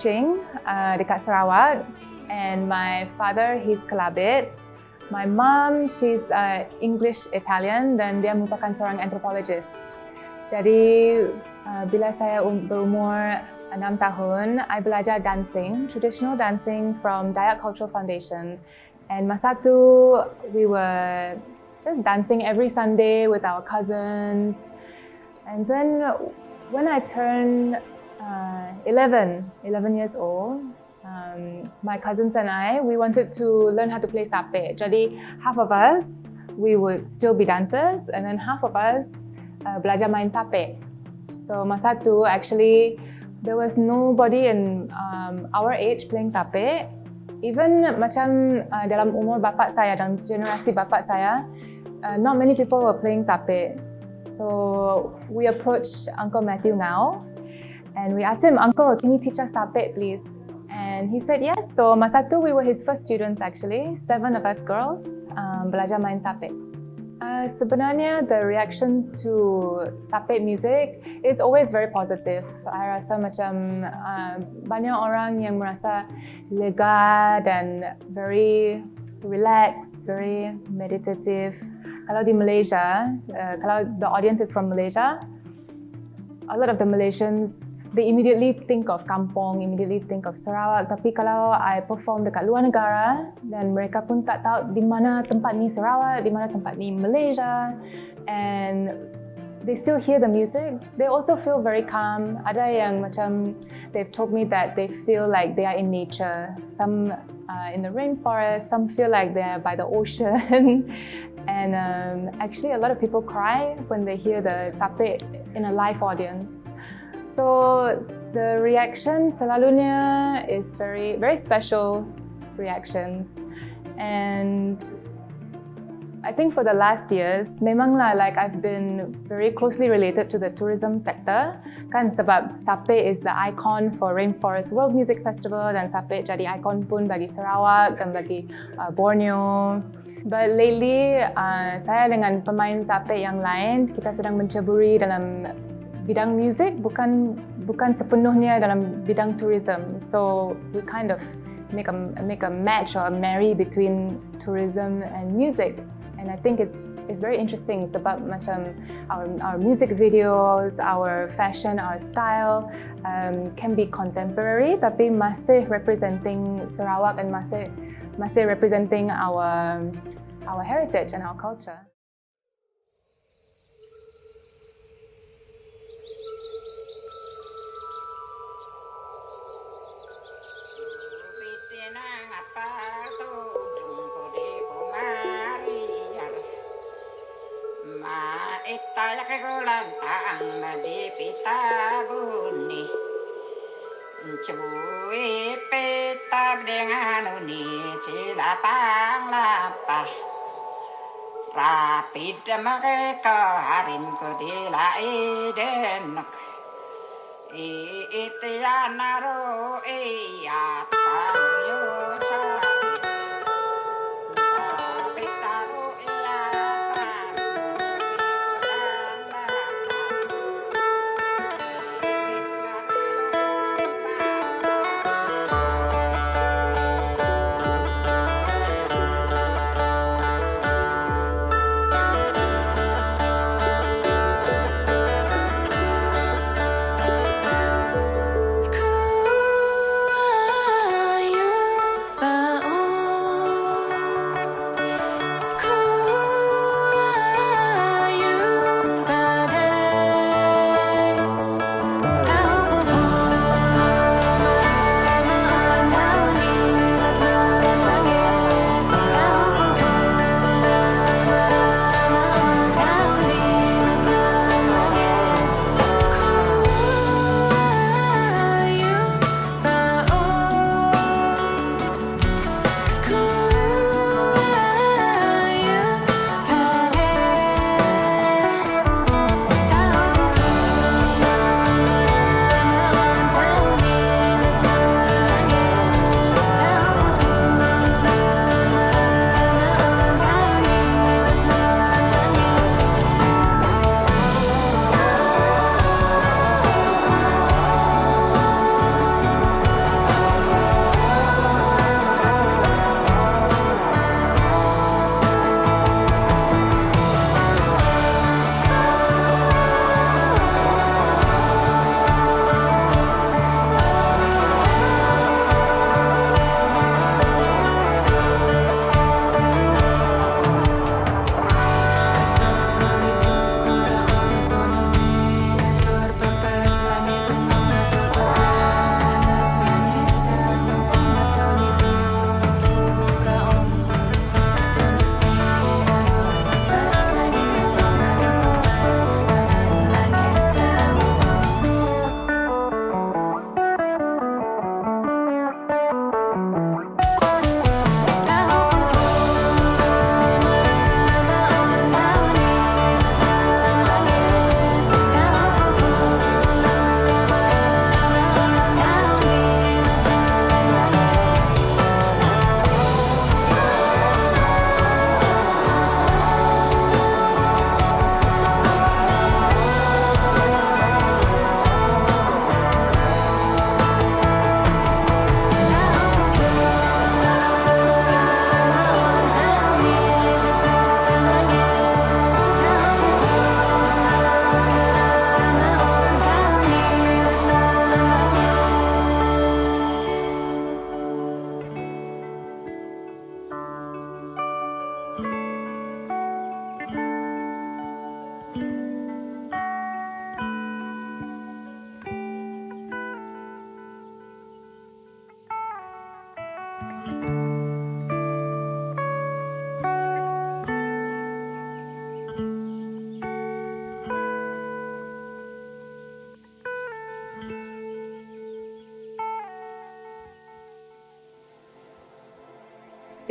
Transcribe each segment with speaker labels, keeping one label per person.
Speaker 1: Kuching dekat Sarawak, and my father he's Kelabit. My mom she's English Italian dan dia merupakan seorang anthropologist. Jadi bila saya berumur 6 tahun, I belajar dancing, traditional dancing from Dayak Cultural Foundation. And masa tu we were just dancing every Sunday with our cousins. And then when I turned 11 years old, my cousins and I, we wanted to learn how to play sape. Jadi half of us, we would still be dancers, and then half of us belajar main sape. So masa tu, actually, there was nobody in our age playing sape. Even macam dalam umur bapa saya, dalam generasi bapa saya, not many people were playing sape. So we approached Uncle Matthew now, and we asked him, Uncle, can you teach us sape, please? And he said yes. So masa tu, we were his first students actually. 7 of us girls belajar main sape. Sebenarnya the reaction to sape music is always very positive. I rasa macam banyak orang yang merasa lega dan very relaxed, very meditative. Kalau di Malaysia, kalau the audience is from Malaysia, a lot of the Malaysians they immediately think of kampung, immediately think of Sarawak. Tapi kalau I perform dekat luar negara dan mereka pun tak tahu di mana tempat ni Sarawak, di mana tempat ni Malaysia, and they still hear the music, they also feel very calm. Ada yang macam they've told me that they feel like they are in nature. Some in the rainforest, some feel like they're by the ocean. And actually a lot of people cry when they hear the sape in a live audience. So the reaction selalunya is very special reactions, and I think for the last years memanglah like I've been very closely related to the tourism sector kan, sebab sape is the icon for Rainforest World Music Festival dan sape jadi icon pun bagi Sarawak dan bagi Borneo. But lately saya dengan pemain sape yang lain kita sedang menceburi dalam bidang music, bukan sepenuhnya dalam bidang tourism. So we kind of make a match or a marry between tourism and music. And I think it's very interesting sebab macam our music videos, our fashion, our style can be contemporary tapi masih representing Sarawak and masih representing our heritage and our culture.
Speaker 2: Itaya ke golantang Nadi pita buni Cuy pita dengan uni Silapang lapah Rapid make kaharin ko dilai denak Itiya naro iyat pamuyo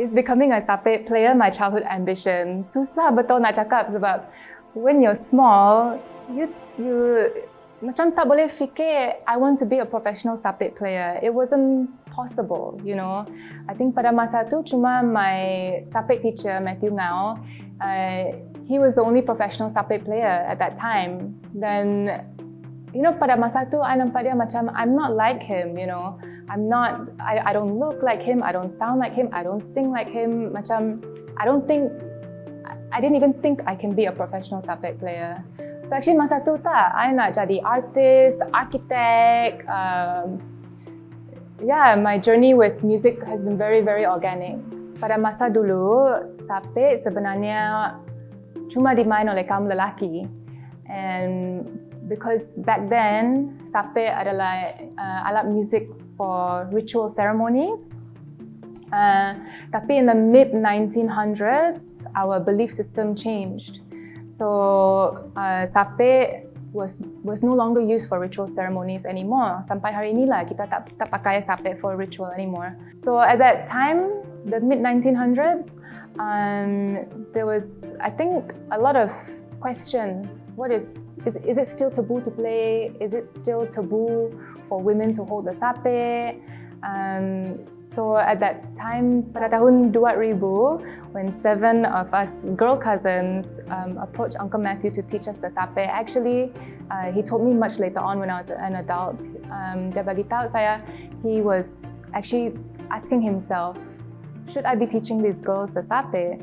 Speaker 1: is becoming a sape player my childhood ambition? Susah betul nak cakap sebab when you're small, you macam tak boleh fikir I want to be a professional sape player. It wasn't possible, you know. I think pada masa tu cuma my sape teacher Matthew Ngao, he was the only professional sape player at that time. Then, you know, pada masa tu I nampak dia macam I'm not like him, you know. I don't look like him, I don't sound like him, I don't sing like him. Macam I didn't even think I can be a professional sape player. So actually masa tu tak, I nak jadi artis, architect. Yeah, my journey with music has been very, very organic. Pada masa dulu, sape sebenarnya cuma dimain oleh kaum lelaki. And because back then, sape adalah alat music for ritual ceremonies. Tapi in the mid-1900s, our belief system changed. So, sape was no longer used for ritual ceremonies anymore. Sampai hari inilah kita tak pakai sape for ritual anymore. So at that time, the mid-1900s, there was, I think, a lot of question. What is it still taboo to play? Is it still taboo for women to hold the sape? So at that time, pada tahun 2000, when 7 of us girl cousins approached Uncle Matthew to teach us the sape, actually, he told me much later on when I was an adult. Dia bagi tahu saya, he was actually asking himself, should I be teaching these girls the sape?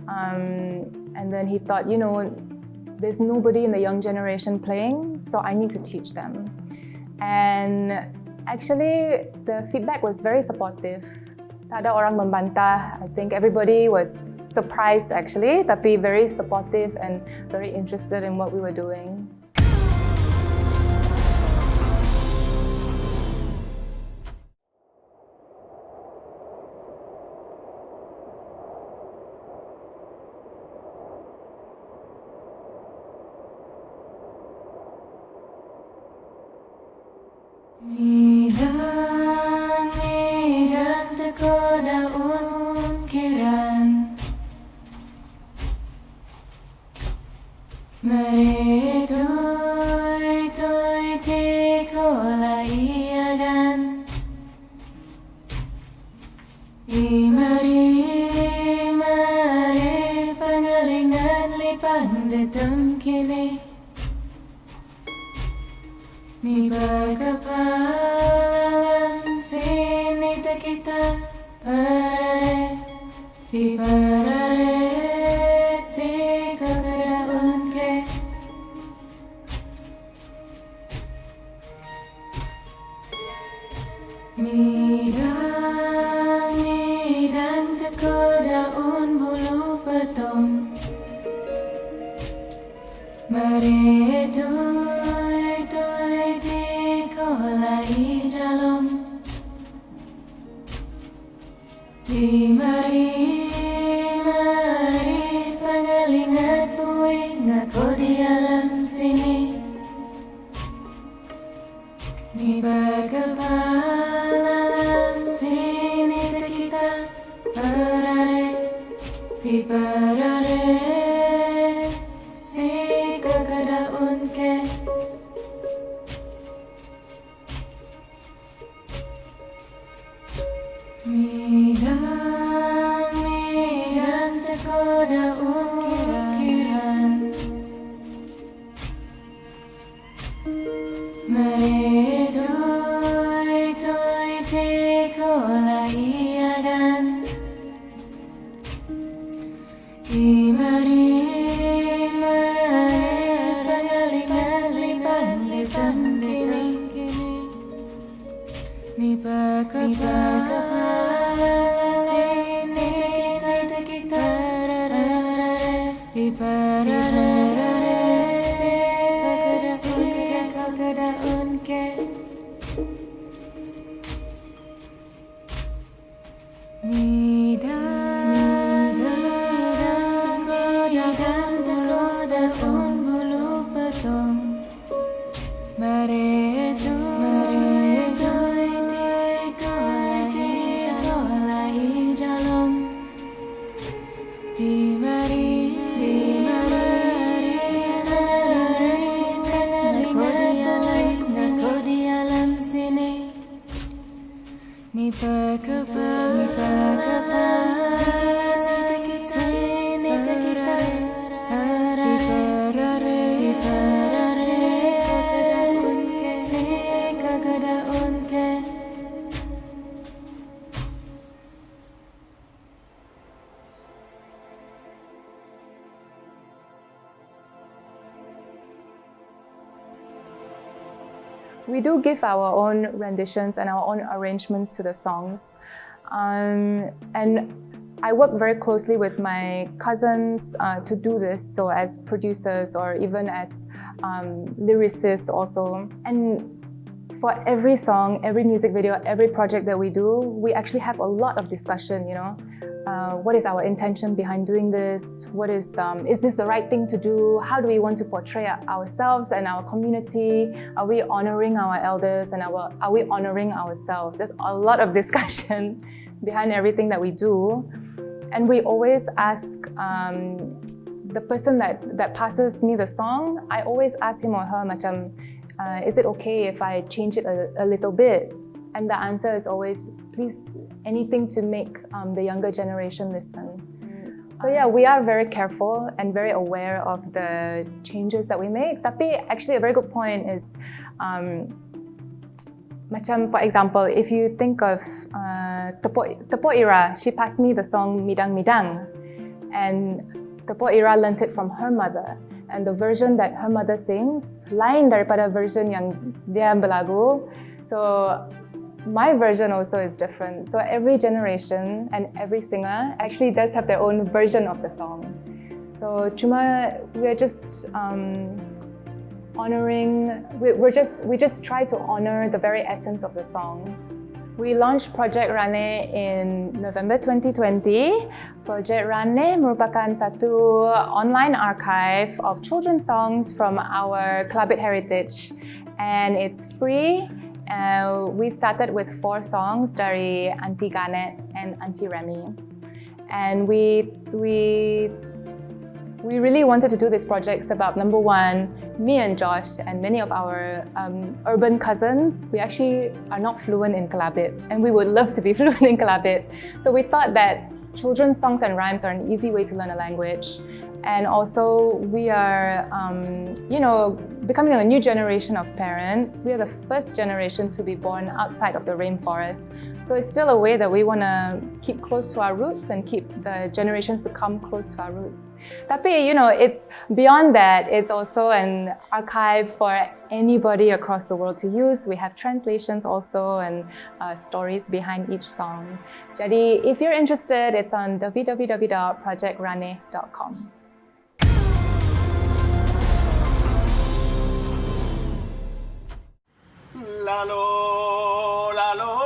Speaker 1: And then he thought, you know, there's nobody in the young generation playing, so I need to teach them. And actually, the feedback was very supportive. Tak ada orang membantah. I think everybody was surprised actually, tapi very supportive and very interested in what we were doing.
Speaker 3: Midang midang teko daun kiran, meretoi toi teko laiagan, imari mare pangalingan lipan detem kini. Ni bagapalam sini tak kita parare, di parare si kekeraun ke. Midang midang teko daun bulu petong, meredu Mari pangalingan puing aku di alam sini. Di bagapalam sini kita parare, di parare si kakadaun ke. Midang midang teko daun kiran, meretoi toi teko laiagan, imari pangalingan lipan lipan kini. Ni bagapalam
Speaker 1: We do give our own renditions and our own arrangements to the songs. And I work very closely with my cousins to do this, so as producers or even as lyricists also. And for every song, every music video, every project that we do, we actually have a lot of discussion, you know. What is our intention behind doing this? What is this the right thing to do? How do we want to portray ourselves and our community? Are we honoring our elders and are we honoring ourselves? There's a lot of discussion behind everything that we do. And we always ask the person that passes me the song, I always ask him or her, macam, is it okay if I change it a little bit? And the answer is always, please, anything to make the younger generation listen. So yeah, we are very careful and very aware of the changes that we make. Tapi actually a very good point is, macam for example, if you think of Tepuk Ira, she passed me the song Midang Midang, and Tepuk Ira learnt it from her mother. And the version that her mother sings, lain daripada version yang dia berlagu. So my version also is different. So every generation and every singer actually does have their own version of the song. So cuma we're just honoring. We just try to honor the very essence of the song. We launched Project Rane in November 2020. Project Rane merupakan satu online archive of children's songs from our Kelabit heritage, and it's free. We started with 4 songs dari Auntie Garnet and Auntie Remy, and we really wanted to do this project sebab number one, me and Josh and many of our urban cousins, we actually are not fluent in Kelabit, and we would love to be fluent in Kelabit. So we thought that children's songs and rhymes are an easy way to learn a language. And also we are, becoming a new generation of parents. We are the first generation to be born outside of the rainforest. So it's still a way that we want to keep close to our roots and keep the generations to come close to our roots. Tapi, it's beyond that. It's also an archive for anybody across the world to use. We have translations also and stories behind each song. Jadi, if you're interested, it's on www.projectrane.com.
Speaker 4: Lalo, lalo.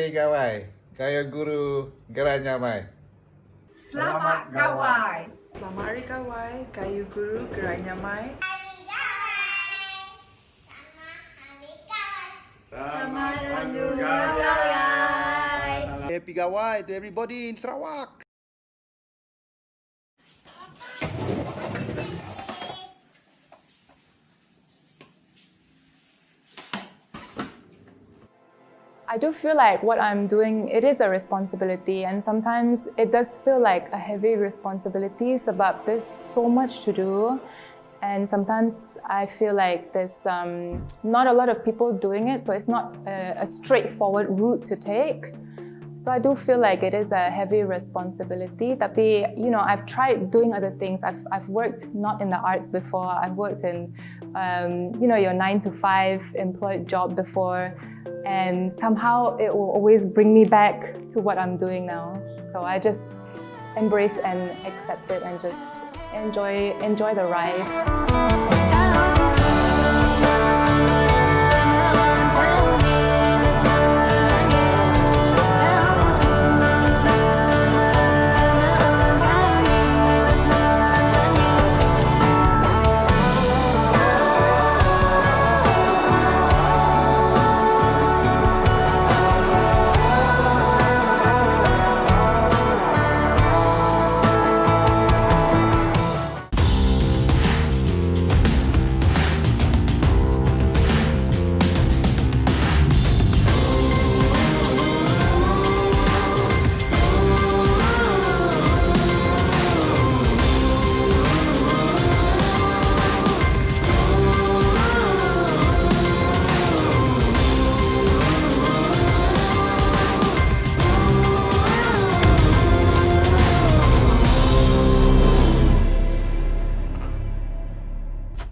Speaker 5: Mari gawai, kaya guru geranya mai.
Speaker 6: Selamat gawai. Selamat hari gawai, kayu guru gerainya mai.
Speaker 3: Selamat anugerah gawai.
Speaker 7: Happy Gawai to everybody in Sarawak.
Speaker 1: I do feel like what I'm doing, it is a responsibility, and sometimes it does feel like a heavy responsibility sebab there's so much to do, and sometimes I feel like there's not a lot of people doing it, so it's not a straightforward route to take. So I do feel like it is a heavy responsibility. Tapi, you know, I've tried doing other things. I've worked not in the arts before. I've worked in, you know, your 9-to-5 employed job before. And somehow it will always bring me back to what I'm doing now. So I just embrace and accept it and just enjoy the ride.